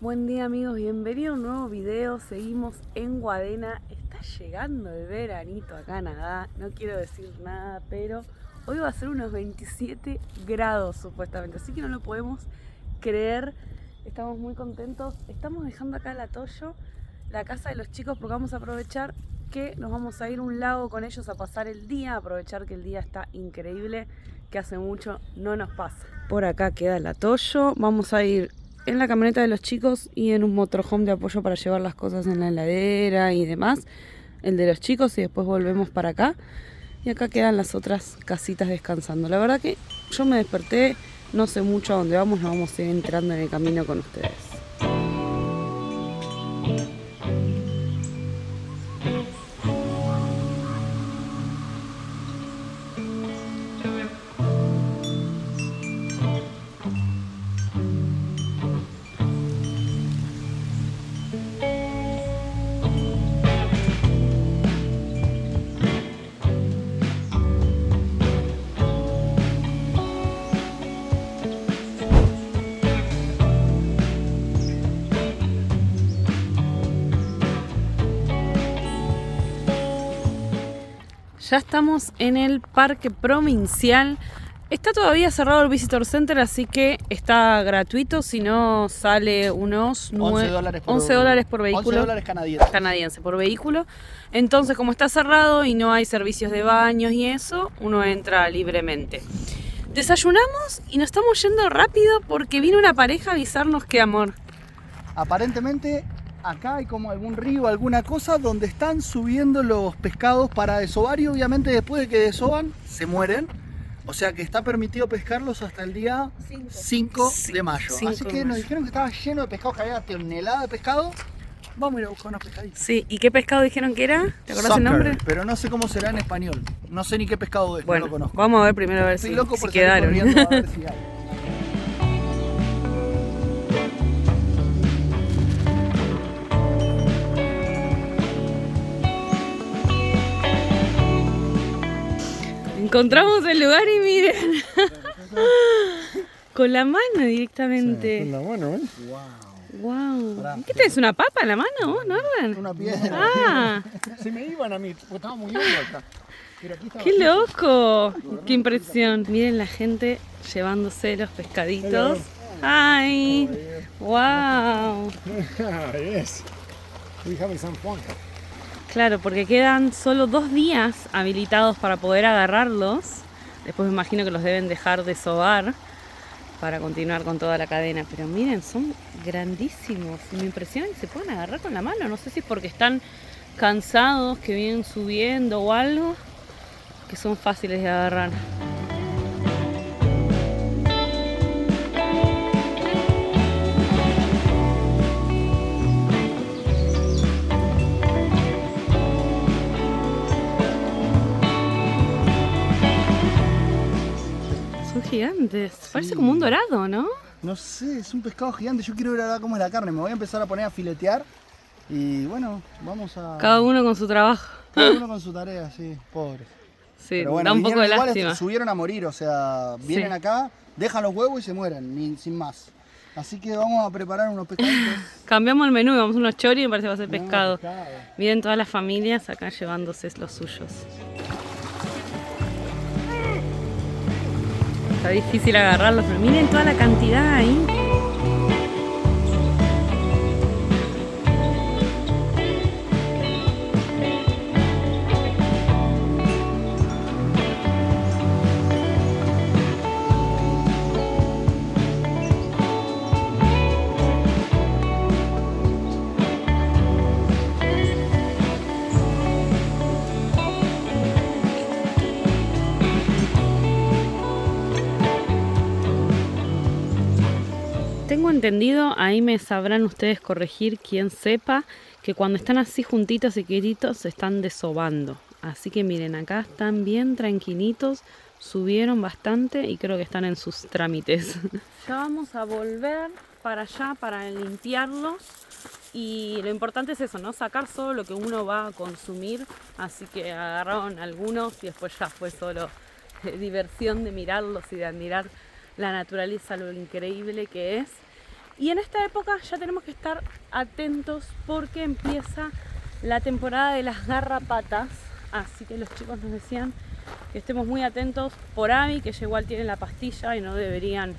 Buen día amigos, bienvenidos a un nuevo video. Seguimos en Guadena. Está llegando el veranito a Canadá. No quiero decir nada, pero hoy va a ser unos 27 grados supuestamente, así que no lo podemos creer. Estamos muy contentos. Estamos dejando acá el Atoyo, la casa de los chicos, porque vamos a aprovechar que nos vamos a ir a un lago con ellos a pasar el día, aprovechar que el día está increíble, que hace mucho no nos pasa. Por acá queda el Atoyo. Vamos a ir en la camioneta de los chicos y en un motorhome de apoyo para llevar las cosas en la heladera y demás. El de los chicos, y después volvemos para acá. Y acá quedan las otras casitas descansando. La verdad que yo me desperté, no sé mucho a dónde vamos, nos vamos a ir entrando en el camino con ustedes. Ya estamos en el parque provincial. Está todavía cerrado el Visitor Center, así que está gratuito. Si no, sale unos $11 por vehículo. $11 canadiense por vehículo. Entonces, como está cerrado y no hay servicios de baños y eso, uno entra libremente. Desayunamos y nos estamos yendo rápido porque vino una pareja a avisarnos que, amor. Aparentemente acá hay como algún río, alguna cosa donde están subiendo los pescados para desovar y obviamente después de que desovan se mueren. O sea que está permitido pescarlos hasta el día 5 de mayo. Así que nos dijeron que estaba lleno de pescados, que había tonelada de pescado. Vamos a ir a buscar unos pescaditos. Sí, ¿y qué pescado dijeron que era? ¿Te acordás el nombre? Pero no sé cómo será en español. No sé ni qué pescado es, Bueno, no lo conozco. vamos a ver primero a ver Estoy si, loco si por salir quedaron. corriendo a ver si hay. Encontramos el lugar y miren. Con la mano directamente. Con la mano, ¿eh? Wow. ¿Qué tenés? ¿Una papa en la mano vos, Norman? Una piedra. Ah, Se me iban a mí, porque estaba muy hondo acá. Pero aquí estaba qué loco. Qué impresión. Miren la gente llevándose los pescaditos. Ay. Wow. Yes. We have some fun. Claro, porque quedan solo 2 días habilitados para poder agarrarlos. Después me imagino que los deben dejar desovar para continuar con toda la cadena. Pero miren, son grandísimos. Y me impresiona que se pueden agarrar con la mano. No sé si es porque están cansados, que vienen subiendo o algo, que son fáciles de agarrar. Son gigantes. Parece como un dorado, ¿no? No sé, es un pescado gigante. Yo quiero ver ahora cómo es la carne. Me voy a empezar a poner a filetear. Y bueno, vamos a... Cada uno con su trabajo. Cada uno con su tarea, sí, pobre. Sí, Pero bueno, da un poco de igual, lástima. subieron a morir, o sea, vienen Sí. acá, dejan los huevos y se mueren, sin más. Así que vamos a preparar unos pescaditos. Cambiamos el menú, vamos a unos choris y me parece que va a ser pescado. pescado. Miren todas las familias acá llevándose los suyos. Está difícil agarrarlos, pero miren toda la cantidad ahí. Tengo entendido, ahí me sabrán ustedes corregir quien sepa, que cuando están así juntitos y quietitos se están desobando. Así que miren, acá están bien tranquilitos, subieron bastante y creo que están en sus trámites. Ya vamos a volver para allá para limpiarlos y lo importante es eso, ¿no? Sacar solo lo que uno va a consumir, así que agarraron algunos y después ya fue solo diversión de mirarlos y de admirar la naturaleza, lo increíble que es. Y en esta época ya tenemos que estar atentos porque empieza la temporada de las garrapatas. Así que los chicos nos decían que estemos muy atentos por Abby, que ya igual tienen la pastilla y no deberían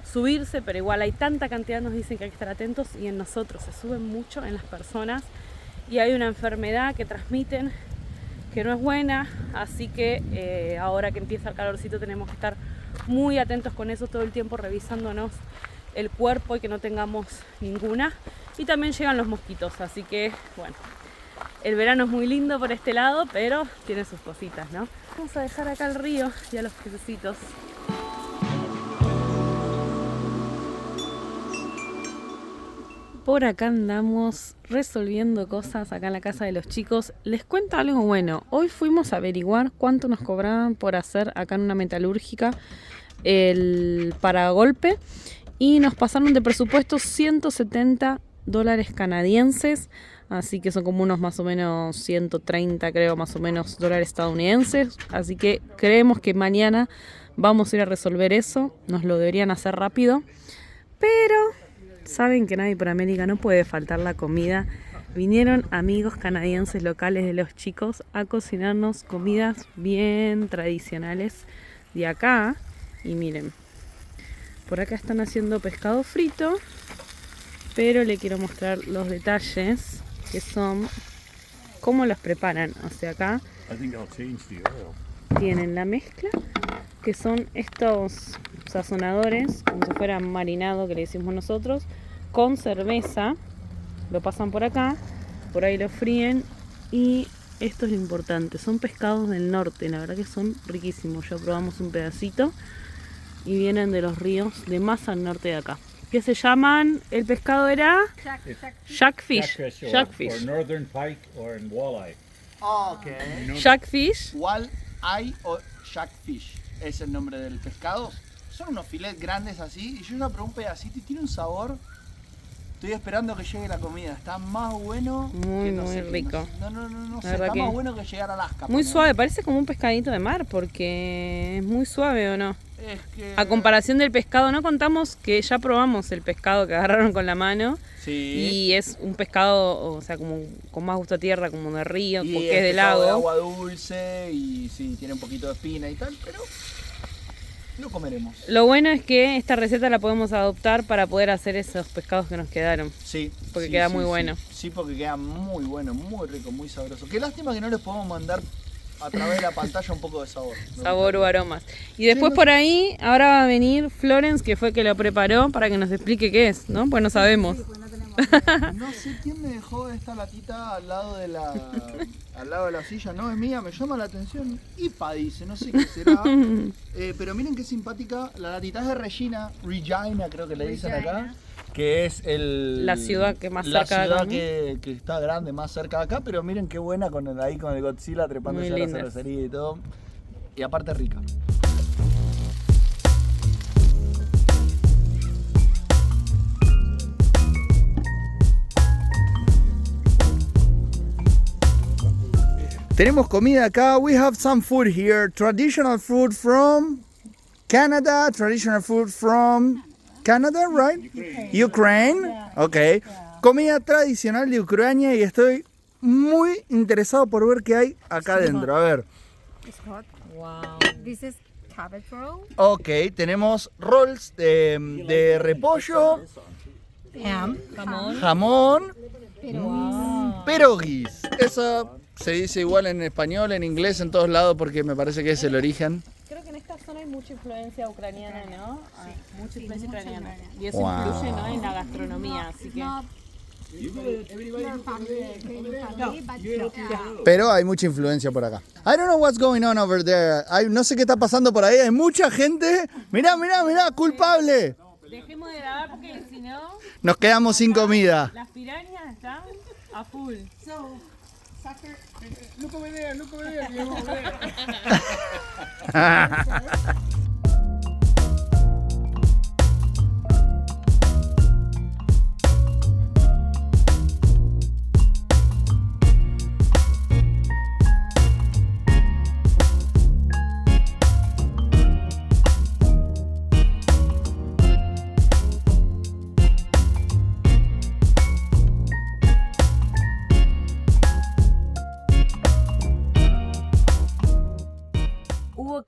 subirse, pero igual hay tanta cantidad, nos dicen que hay que estar atentos, y en nosotros se suben mucho, en las personas, y hay una enfermedad que transmiten que no es buena, así que ahora que empieza el calorcito tenemos que estar muy atentos con eso todo el tiempo, revisándonos el cuerpo y que no tengamos ninguna. Y también llegan los mosquitos, así que bueno, el verano es muy lindo por este lado, pero tiene sus cositas, ¿no? Vamos a dejar acá el río y a los pececitos. Por acá andamos resolviendo cosas acá en la casa de los chicos. Les cuento algo bueno. Hoy fuimos a averiguar cuánto nos cobraban por hacer acá en una metalúrgica el paragolpe. Y nos pasaron de presupuesto $170 canadienses. Así que son como unos más o menos 130, creo, más o menos dólares estadounidenses. Así que creemos que mañana vamos a ir a resolver eso. Nos lo deberían hacer rápido. Pero saben que en Abby por América no puede faltar la comida. Vinieron amigos canadienses locales de los chicos a cocinarnos comidas bien tradicionales de acá. Y miren, por acá están haciendo pescado frito, pero le quiero mostrar los detalles, que son cómo los preparan. O sea, acá tienen la mezcla, que son estos sazonadores, como si fuera marinado, que le decimos nosotros, con cerveza. Lo pasan por acá, por ahí lo fríen, y esto es lo importante, son pescados del norte, la verdad que son riquísimos. Ya probamos un pedacito y vienen de los ríos de más al norte de acá. ¿Qué se llaman? El pescado era Jackfish. Or northern pike or walleye. Ok. Jackfish. Walleye o Jackfish es el nombre del pescado. Son unos filets grandes así, y yo ya probé un pedacito y tiene un sabor. Estoy esperando que llegue la comida. Está más bueno Muy, que no muy sé, rico. No sé, verdad está que más bueno que llegar a Alaska. Muy ponele. suave, parece como un pescadito de mar, porque es muy suave, ¿o no? Es que... A comparación del pescado, no contamos que ya probamos el pescado que agarraron con la mano. Sí. Y es un pescado, o sea, como con más gusto a tierra, como de río, Y porque es de pescado de lago. agua dulce y sí, tiene un poquito de espina y tal, pero lo comeremos. Lo bueno es que esta receta la podemos adoptar para poder hacer esos pescados que nos quedaron. Sí. Porque sí, queda sí, muy sí. bueno. Sí, porque queda muy bueno, muy rico, muy sabroso. Qué lástima que no les podemos mandar a través de la pantalla un poco de sabor. Sabor o aromas. Y después por ahí, ahora va a venir Florence, que fue que lo preparó, para que nos explique qué es, ¿no? Pues no sabemos. No sé quién me dejó esta latita al lado de la silla, no es mía, me llama la atención. IPA dice, no sé qué será. Pero miren qué simpática, la latita es de Regina creo que le dicen acá. Que es La ciudad que más la cerca de ciudad acá, ¿no? que está grande, más cerca de acá, pero miren qué buena con el Godzilla trepándose Muy a la lindas. cervecería y todo. Y aparte rica. Tenemos comida acá. We have some food here. Traditional food from Canada. Traditional food from Canada, right? Ukraine. Okay. Comida tradicional de Ucrania y estoy muy interesado por ver qué hay acá adentro. A ver. It's hot. Wow. This is cabbage roll. Ok, tenemos rolls de repollo, Ham. jamón, pierogis. Eso se dice igual en español, en inglés, en todos lados porque me parece que es el origen. Creo que en esta zona hay mucha influencia ucraniana, ¿no? Mucha influencia ucraniana. Y eso Wow. influye, ¿no?, en la gastronomía, así que... Pero hay mucha influencia por acá. I don't know what's going on over there. No sé qué está pasando por ahí. Hay mucha gente. Mirá, culpable. Dejemos de grabar porque si no, Nos quedamos sin comida. las pirañas están a full. Look over there, look over there. Look over there.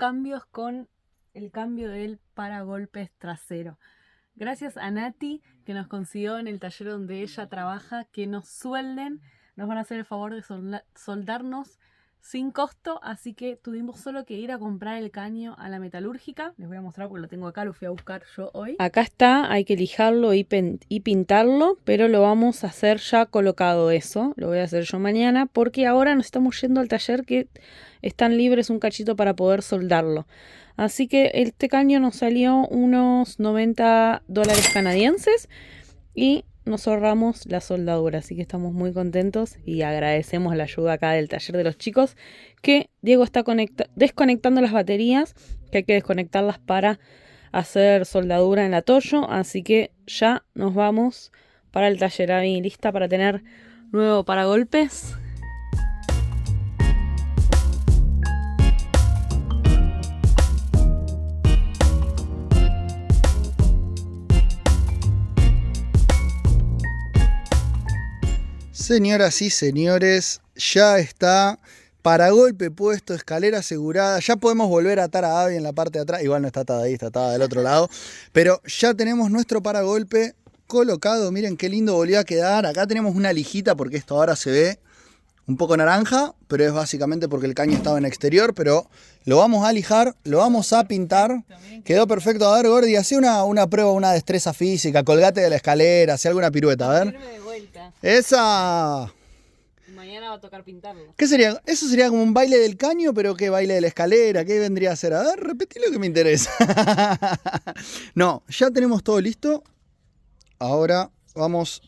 cambios con el cambio del paragolpes trasero. Gracias a Nati, que nos consiguió en el taller donde ella trabaja, que nos suelden, nos van a hacer el favor de soldarnos sin costo, así que tuvimos solo que ir a comprar el caño a la metalúrgica. Les voy a mostrar porque lo tengo acá, lo fui a buscar yo hoy. Acá está, hay que lijarlo y pintarlo, pero lo vamos a hacer ya colocado eso. Lo voy a hacer yo mañana porque ahora nos estamos yendo al taller que están libres un cachito para poder soldarlo. Así que este caño nos salió unos $90 canadienses y nos ahorramos la soldadura. Así que estamos muy contentos y agradecemos la ayuda acá del taller de los chicos, que Diego está desconectando las baterías, que hay que desconectarlas para hacer soldadura en la Toyo. Así que ya nos vamos para el taller. Abby, lista para tener nuevo paragolpes. Señoras y señores, ya está paragolpe puesto, escalera asegurada. Ya podemos volver a atar a Abby en la parte de atrás. Igual no está atada ahí, está atada del otro lado. Pero ya tenemos nuestro paragolpe colocado. Miren qué lindo volvió a quedar. Acá tenemos una lijita porque esto ahora se ve un poco naranja, pero es básicamente porque el caño estaba en exterior. Pero lo vamos a lijar, lo vamos a pintar. Quedó perfecto. A ver, Gordi, hacé una prueba, una destreza física. Colgate de la escalera, hacé alguna pirueta, a ver. ¡Esa! Mañana va a tocar pintarlo. ¿Qué sería? Eso sería como un baile del caño, pero ¿qué baile de la escalera? ¿Qué vendría a ser? A ver, repetí lo que me interesa. No, ya tenemos todo listo. Ahora vamos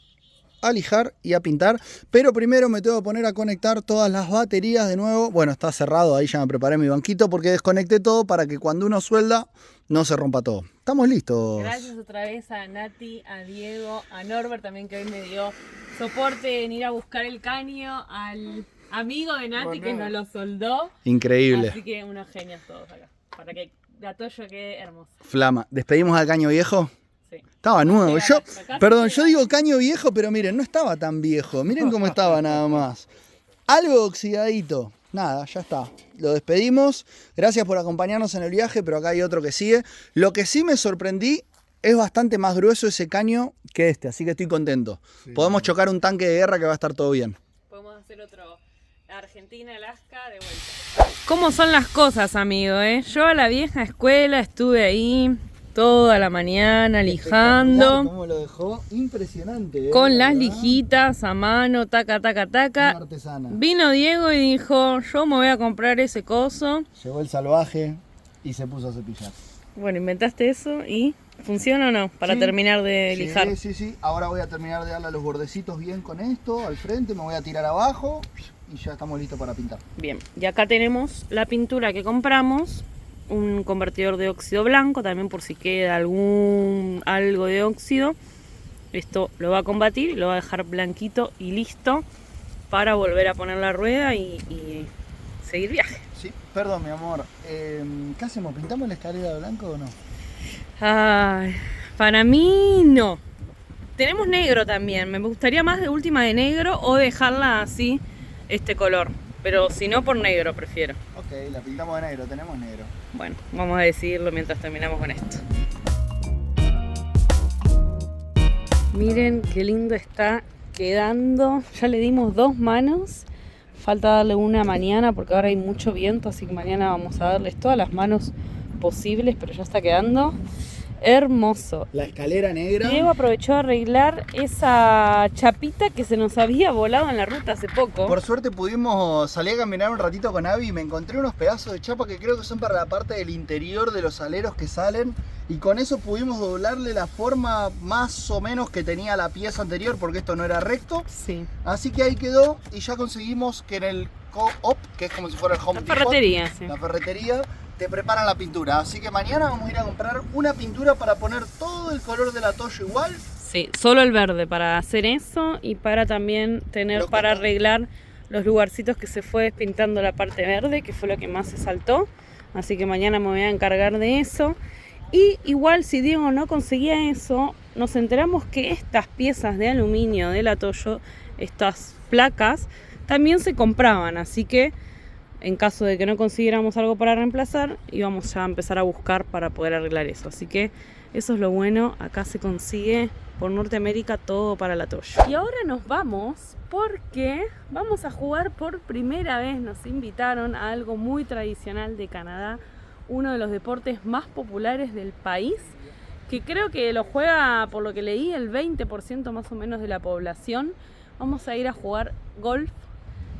a lijar y a pintar. Pero primero me tengo que poner a conectar todas las baterías de nuevo. Bueno, está cerrado, ahí ya me preparé mi banquito porque desconecté todo para que cuando uno suelda no se rompa todo. Estamos listos. Gracias otra vez a Nati, a Diego, a Norbert también, que hoy me dio soporte en ir a buscar el caño, al amigo de Nati que nos lo soldó. Increíble. Así que unos genios todos acá, para que la Toyo quede hermosa. Flama. ¿Despedimos al caño viejo? Sí. Estaba nuevo. Perdón, yo digo caño viejo, pero miren, no estaba tan viejo. Miren cómo estaba nada más. Algo oxidadito. Nada, ya está. Lo despedimos. Gracias por acompañarnos en el viaje, pero acá hay otro que sigue. Lo que sí me sorprendí, es bastante más grueso ese caño que este, así que estoy contento. Sí. Podemos chocar un tanque de guerra que va a estar todo bien. Podemos hacer otro Argentina, Alaska, de vuelta. ¿Cómo son las cosas, amigo? Yo a la vieja escuela estuve ahí toda la mañana lijando. Cómo lo dejó impresionante. Con las lijitas a mano, taca, taca, taca. Artesana. Vino Diego y dijo, yo me voy a comprar ese coso. Llegó el salvaje y se puso a cepillar. Bueno, inventaste eso y ¿funciona o no? Para terminar de lijar. Sí. Ahora voy a terminar de darle a los bordecitos bien con esto, al frente, me voy a tirar abajo y ya estamos listos para pintar. Bien, y acá tenemos la pintura que compramos. Un convertidor de óxido blanco, también por si queda algo de óxido. Esto lo va a combatir y lo va a dejar blanquito y listo para volver a poner la rueda y seguir viaje. Sí, perdón mi amor, ¿qué hacemos? ¿Pintamos la escalera de blanco o no? Ay, para mí no. Tenemos negro también, me gustaría más de última de negro o dejarla así, este color. Pero si no, por negro prefiero. Ok, la pintamos de negro, tenemos negro. Bueno, vamos a decidirlo mientras terminamos con esto. Miren qué lindo está quedando. Ya le dimos 2 manos. Falta darle una mañana porque ahora hay mucho viento, así que mañana vamos a darles todas las manos posibles, pero ya está quedando hermoso. La escalera negra. Diego aprovechó de arreglar esa chapita que se nos había volado en la ruta hace poco. Por suerte pudimos salir a caminar un ratito con Abby y me encontré unos pedazos de chapa que creo que son para la parte del interior de los aleros que salen. Y con eso pudimos doblarle la forma más o menos que tenía la pieza anterior, porque esto no era recto. Sí. Así que ahí quedó y ya conseguimos que en el Co-op, que es como si fuera el Home Depot, ferretería, sí. La ferretería, te preparan la pintura. Así que mañana vamos a ir a comprar una pintura para poner todo el color de la Toyo igual. Sí, solo el verde para hacer eso y para también tener para arreglar los lugarcitos que se fue despintando la parte verde, que fue lo que más se saltó. Así que mañana me voy a encargar de eso. Y igual si Diego no conseguía eso, nos enteramos que estas piezas de aluminio de la Toyo, estas placas, también se compraban. Así que en caso de que no consiguiéramos algo para reemplazar, íbamos ya a empezar a buscar para poder arreglar eso. Así que eso es lo bueno, acá se consigue por Norteamérica todo para la Toyo. Y ahora nos vamos porque vamos a jugar por primera vez, nos invitaron a algo muy tradicional de Canadá, uno de los deportes más populares del país, que creo que lo juega, por lo que leí, el 20% más o menos de la población. Vamos a ir a jugar golf.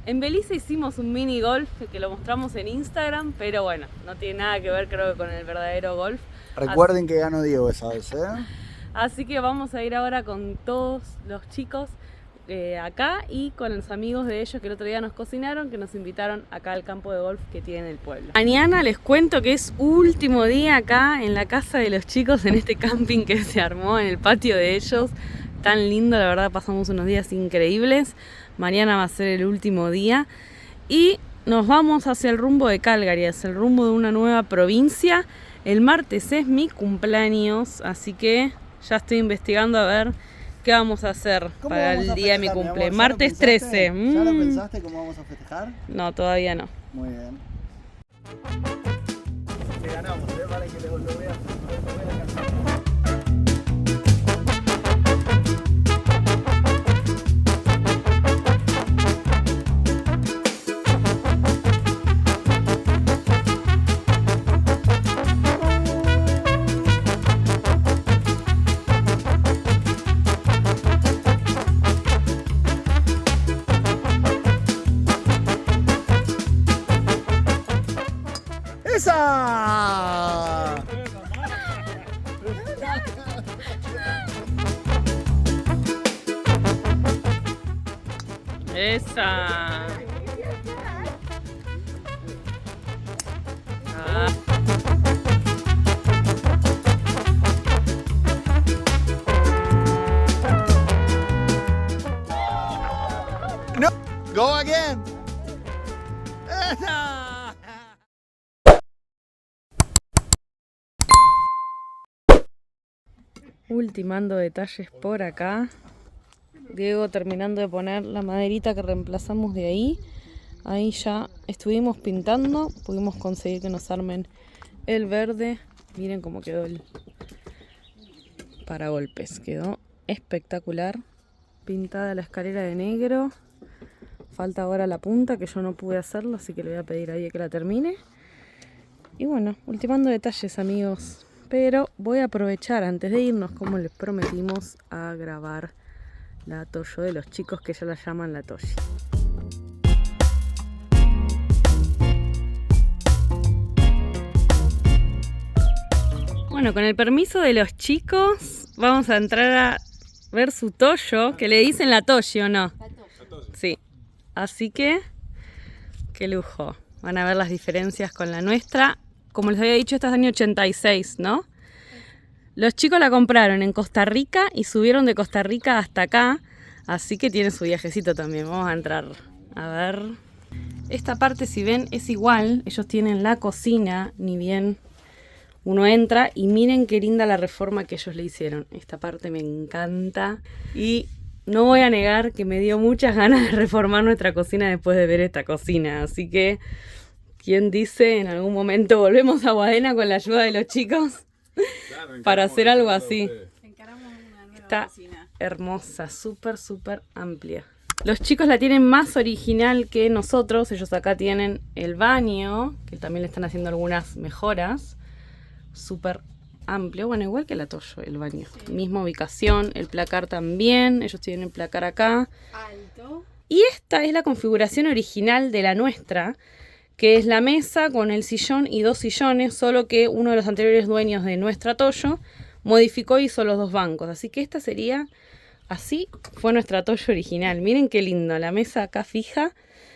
En Belice hicimos un mini golf que lo mostramos en Instagram, pero bueno, no tiene nada que ver creo que con el verdadero golf. Recuerden que ganó Diego esa vez, ¿eh? Así que vamos a ir ahora con todos los chicos acá y con los amigos de ellos que el otro día nos cocinaron, que nos invitaron acá al campo de golf que tiene el pueblo. Mañana les cuento que es último día acá en la casa de los chicos, en este camping que se armó en el patio de ellos. Tan lindo, la verdad, pasamos unos días increíbles. Mañana va a ser el último día y nos vamos hacia el rumbo de Calgary, hacia el rumbo de una nueva provincia. El martes es mi cumpleaños, así que ya estoy investigando a ver qué vamos a hacer para el día de mi cumple. Martes 13. ¿Ya lo pensaste cómo vamos a festejar? No, todavía no. Muy bien. Le ganamos, para que lo veas. ¡Esa! ¡Esa! No, go again. ¡Esa! Ultimando detalles por acá. Diego terminando de poner la maderita que reemplazamos de ahí. Ahí ya estuvimos pintando. Pudimos conseguir que nos armen el verde. Miren cómo quedó el paragolpes. Quedó espectacular. Pintada la escalera de negro. Falta ahora la punta, que yo no pude hacerlo, así que le voy a pedir a ella que la termine. Y bueno, ultimando detalles, amigos. Pero voy a aprovechar antes de irnos, como les prometimos, a grabar la Toyo de los chicos, que ya la llaman la Toshi. Bueno, con el permiso de los chicos, vamos a entrar a ver su Toyo, que le dicen la Toshi, ¿o no? Sí. Así que, qué lujo. Van a ver las diferencias con la nuestra. Como les había dicho, esta es del año 86, ¿no? Los chicos la compraron en Costa Rica y subieron de Costa Rica hasta acá. Así que tiene su viajecito también. Vamos a entrar a ver. Esta parte, si ven, es igual. Ellos tienen la cocina, ni bien uno entra. Y miren qué linda la reforma que ellos le hicieron. Esta parte me encanta. Y no voy a negar que me dio muchas ganas de reformar nuestra cocina después de ver esta cocina. Así que, ¿quién dice en algún momento volvemos a Guadena con la ayuda de los chicos? Claro, para hacer algo así. Está hermosa, súper, súper amplia. Los chicos la tienen más original que nosotros. Ellos acá tienen el baño, que también le están haciendo algunas mejoras. Súper amplio, bueno, igual que la Toyo, el baño. Sí. Misma ubicación, el placar también. Ellos tienen el placar acá. Alto. Y esta es la configuración original de la nuestra, que es la mesa con el sillón y 2 sillones, solo que uno de los anteriores dueños de nuestra Toyo modificó y hizo los 2 bancos. Así que esta sería, así fue nuestra Toyo original. Miren qué lindo, la mesa acá fija.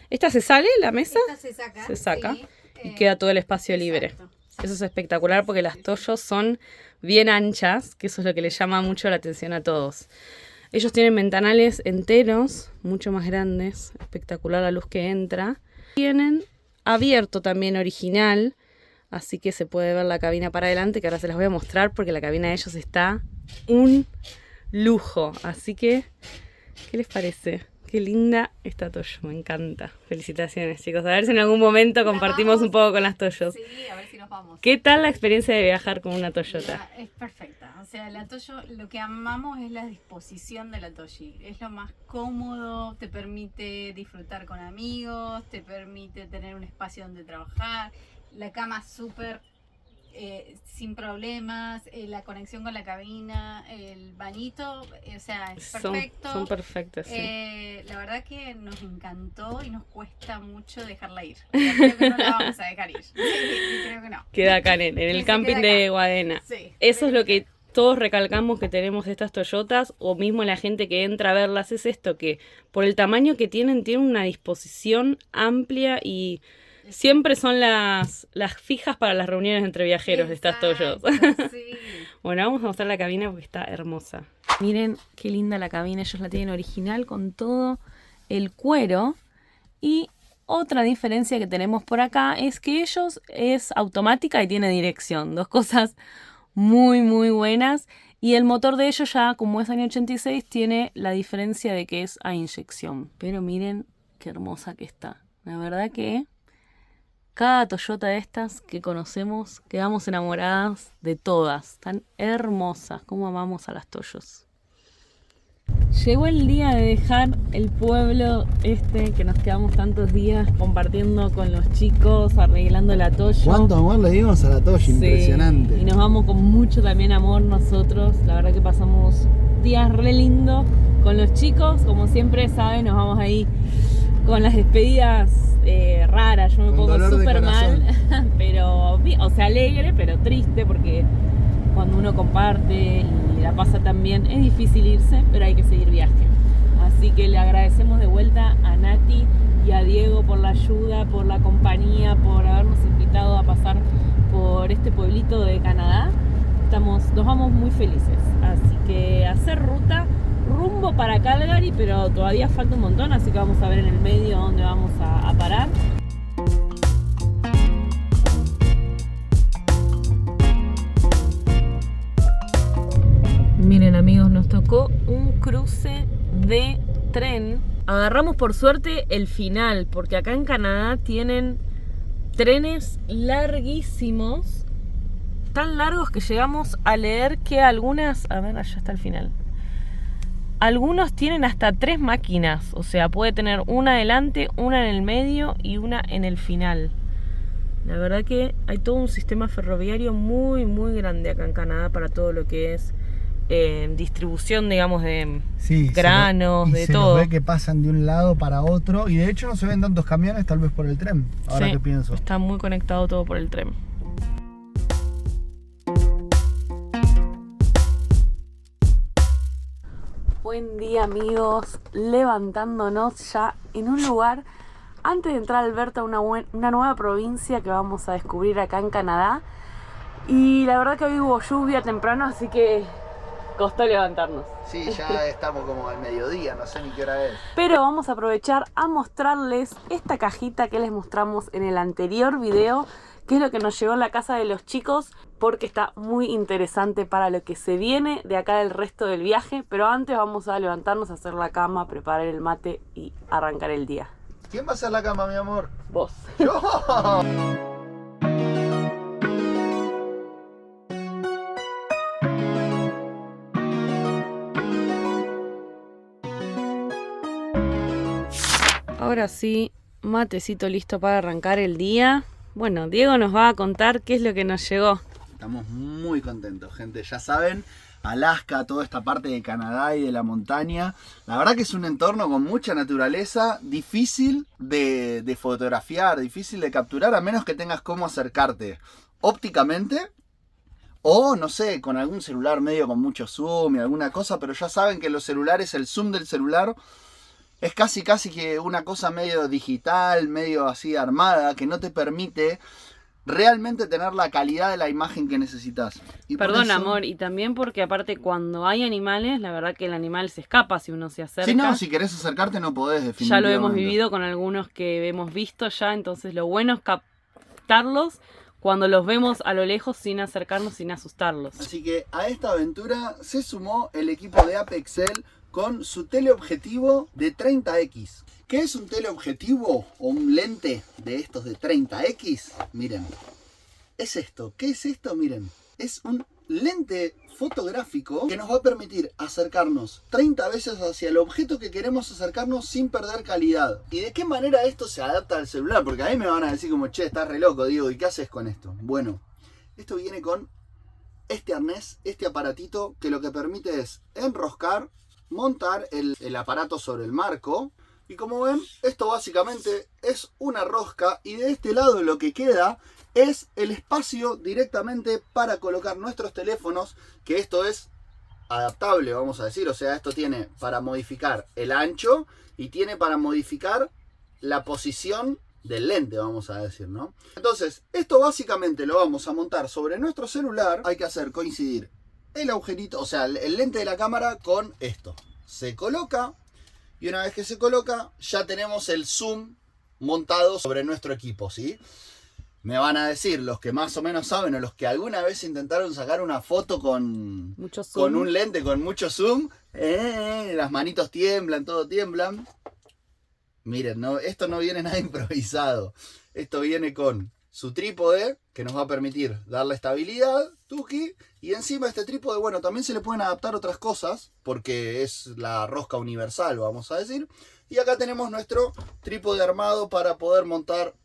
¿Esta se sale, la mesa? Esta se saca sí, y queda todo el espacio libre. Eso es espectacular porque las Toyos son bien anchas, que eso es lo que les llama mucho la atención a todos. Ellos tienen ventanales enteros, mucho más grandes, espectacular la luz que entra. Tienen abierto también original, así que se puede ver la cabina para adelante, que ahora se las voy a mostrar porque la cabina de ellos está un lujo. Así que, ¿qué les parece? qué linda esta Toyo, me encanta. Felicitaciones, chicos. A ver si en algún momento compartimos un poco con las Toyos. Sí, a ver si nos vamos. ¿Qué tal la experiencia de viajar con una Toyota? Mira, es perfecta. O sea, la Toyo, lo que amamos es la disposición de la Toyi. Es lo más cómodo, te permite disfrutar con amigos, te permite tener un espacio donde trabajar. La cama súper sin problemas, la conexión con la cabina, el bañito, o sea, es perfecto. Son perfectas, sí. La verdad que nos encantó y nos cuesta mucho dejarla ir. O sea, creo que no la vamos a dejar ir. Sí, creo que no. Queda acá en el se camping queda de acá. Guadena. Sí, Eso es lo que todos recalcamos que tenemos de estas Toyotas, o mismo la gente que entra a verlas, es esto, que por el tamaño que tienen una disposición amplia y siempre son las fijas para las reuniones entre viajeros de estas Toyos. Exacto, sí. Bueno, vamos a mostrar la cabina porque está hermosa. Miren qué linda la cabina, ellos la tienen original con todo el cuero. Y otra diferencia que tenemos por acá es que ellos es automática y tiene dirección. Dos cosas muy muy buenas. Y el motor de ellos ya, como es año 86, tiene la diferencia de que es a inyección. Pero miren qué hermosa que está. La verdad que cada Toyota de estas que conocemos, quedamos enamoradas de todas. Están hermosas. Cómo amamos a las Toyos. Llegó el día de dejar el pueblo que nos quedamos tantos días compartiendo con los chicos, arreglando la Toyo. ¿Cuánto amor le dimos a la Toyo? Sí, Impresionante. y nos vamos con mucho también amor nosotros. La verdad que pasamos días re lindos con los chicos. Como siempre saben, nos vamos ahí con las despedidas raras. Yo me Con pongo dolor de súper mal, corazón. pero, o sea, alegre, pero triste porque cuando uno comparte y la pasa tan bien, es difícil irse, pero hay que seguir viaje. Así que le agradecemos de vuelta a Nati y a Diego por la ayuda, por la compañía, por habernos invitado a pasar por este pueblito de Canadá. Nos vamos muy felices, así que hacer ruta rumbo para Calgary, pero todavía falta un montón, así que vamos a ver en el medio dónde vamos a parar. Miren amigos, nos tocó un cruce de tren. Agarramos por suerte el final, porque acá en Canadá tienen trenes larguísimos, tan largos que llegamos a leer que algunas... A ver, allá está el final. Algunos tienen hasta 3 máquinas, o sea, puede tener una adelante, una en el medio y una en el final. La verdad que hay todo un sistema ferroviario muy, muy grande acá en Canadá para todo lo que es distribución, digamos, de granos, de todo. Se ve que pasan de un lado para otro y de hecho no se ven tantos camiones, tal vez por el tren, ahora Sí, que pienso. está muy conectado todo por el tren. Buen día amigos, levantándonos ya en un lugar, antes de entrar Alberta, una nueva provincia que vamos a descubrir acá en Canadá. Y la verdad que hoy hubo lluvia temprano, así que costó levantarnos. Sí, ya estamos como al mediodía, no sé ni qué hora es. Pero vamos a aprovechar a mostrarles esta cajita que les mostramos en el anterior video, que es lo que nos llegó en la casa de los chicos, porque está muy interesante para lo que se viene de acá del resto del viaje. Pero antes vamos a levantarnos, a hacer la cama, preparar el mate y arrancar el día. ¿Quién va a hacer la cama, mi amor? Vos. ¡Yo! Ahora sí, matecito listo para arrancar el día. Bueno, Diego nos va a contar qué es lo que nos llegó. Estamos muy contentos, gente. Ya saben, Alaska, toda esta parte de Canadá y de la montaña. La verdad que es un entorno con mucha naturaleza, difícil de fotografiar, difícil de capturar, a menos que tengas cómo acercarte ópticamente. O, no sé, con algún celular medio con mucho zoom y alguna cosa. Pero ya saben que los celulares, el zoom del celular es casi que una cosa medio digital, medio así armada, que no te permite realmente tener la calidad de la imagen que necesitas. Y Perdón, por eso... amor, y también porque aparte cuando hay animales, la verdad que el animal se escapa si uno se acerca. Sí, no, si querés acercarte no podés, Ya definitivamente. lo hemos vivido con algunos que hemos visto ya, entonces lo bueno es captarlos cuando los vemos a lo lejos sin acercarnos, sin asustarlos. Así que a esta aventura se sumó el equipo de Apexel con su teleobjetivo de 30x. ¿Qué es un teleobjetivo o un lente de estos de 30x? Miren, es esto. ¿Qué es esto? Miren, es un lente fotográfico que nos va a permitir acercarnos 30 veces hacia el objeto que queremos acercarnos sin perder calidad. ¿Y de qué manera esto se adapta al celular? Porque a mí me van a decir como, che, estás re loco, Diego, ¿y qué haces con esto? Bueno, esto viene con este arnés, este aparatito, que lo que permite es enroscar, montar el aparato sobre el marco. Y como ven, esto básicamente es una rosca, y de este lado lo que queda es el espacio directamente para colocar nuestros teléfonos, que esto es adaptable, vamos a decir. O sea, esto tiene para modificar el ancho y tiene para modificar la posición del lente, vamos a decir, ¿no? Entonces, esto básicamente lo vamos a montar sobre nuestro celular. Hay que hacer coincidir el agujerito, o sea, el lente de la cámara con esto. Se coloca, y una vez que se coloca, ya tenemos el zoom montado sobre nuestro equipo, ¿sí? Me van a decir, los que más o menos saben, o los que alguna vez intentaron sacar una foto con un lente con mucho zoom, las manitos tiemblan, todo tiemblan. Miren, no, esto no viene nada improvisado. Esto viene con su trípode, que nos va a permitir darle estabilidad, tuki, y encima de este trípode, bueno, también se le pueden adaptar otras cosas, porque es la rosca universal, vamos a decir. Y acá tenemos nuestro trípode armado para poder montar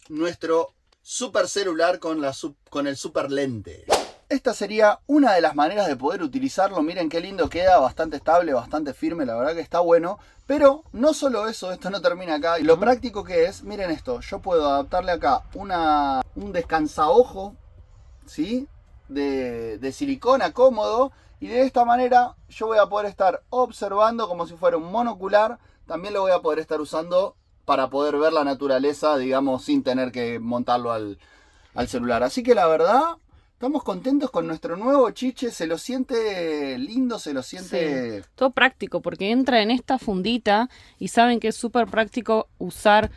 nuestro super celular con el super lente. Esta sería una de las maneras de poder utilizarlo. Miren qué lindo queda, bastante estable, bastante firme, la verdad que está bueno. Pero no solo eso, esto no termina acá. Y lo práctico que es, miren esto, yo puedo adaptarle acá un descansaojo, ¿sí? De silicona cómodo. Y de esta manera yo voy a poder estar observando como si fuera un monocular. También lo voy a poder estar usando para poder ver la naturaleza, digamos, sin tener que montarlo al celular. Así que la verdad, estamos contentos con nuestro nuevo chiche. Se lo siente lindo, se lo siente... Sí, todo práctico, porque entra en esta fundita y saben que es súper práctico usar.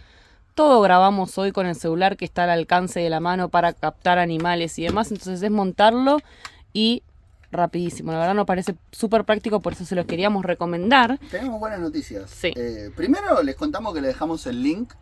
Todo grabamos hoy con el celular que está al alcance de la mano para captar animales y demás. Entonces es montarlo y rapidísimo. La verdad nos parece súper práctico, por eso se los queríamos recomendar. Tenemos buenas noticias. Sí. Primero les contamos que les dejamos el link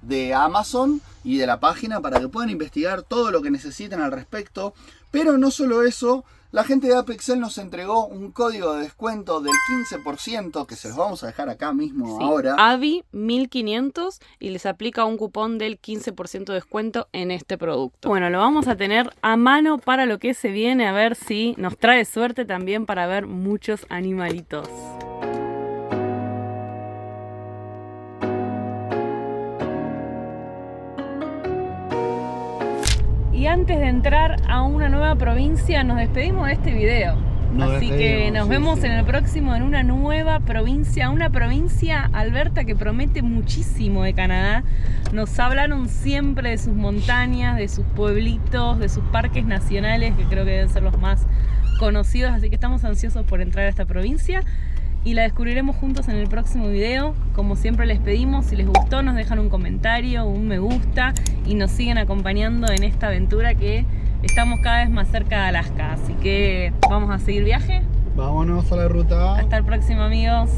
de Amazon y de la página para que puedan investigar todo lo que necesiten al respecto. Pero no solo eso, la gente de Apexel nos entregó un código de descuento del 15% que se los vamos a dejar acá mismo, sí, ahora. AVI 1500 y les aplica un cupón del 15% de descuento en este producto. Bueno, lo vamos a tener a mano para lo que se viene, a ver si nos trae suerte también para ver muchos animalitos. Y antes de entrar a una nueva provincia, nos despedimos de este video. Así que nos vemos en el próximo en una nueva provincia. Una provincia, Alberta, que promete muchísimo de Canadá. Nos hablaron siempre de sus montañas, de sus pueblitos, de sus parques nacionales, que creo que deben ser los más conocidos. Así que estamos ansiosos por entrar a esta provincia. Y la descubriremos juntos en el próximo video. Como siempre les pedimos, si les gustó nos dejan un comentario, un me gusta y nos siguen acompañando en esta aventura que estamos cada vez más cerca de Alaska. Así que vamos a seguir viaje. Vámonos a la ruta. Hasta el próximo, amigos.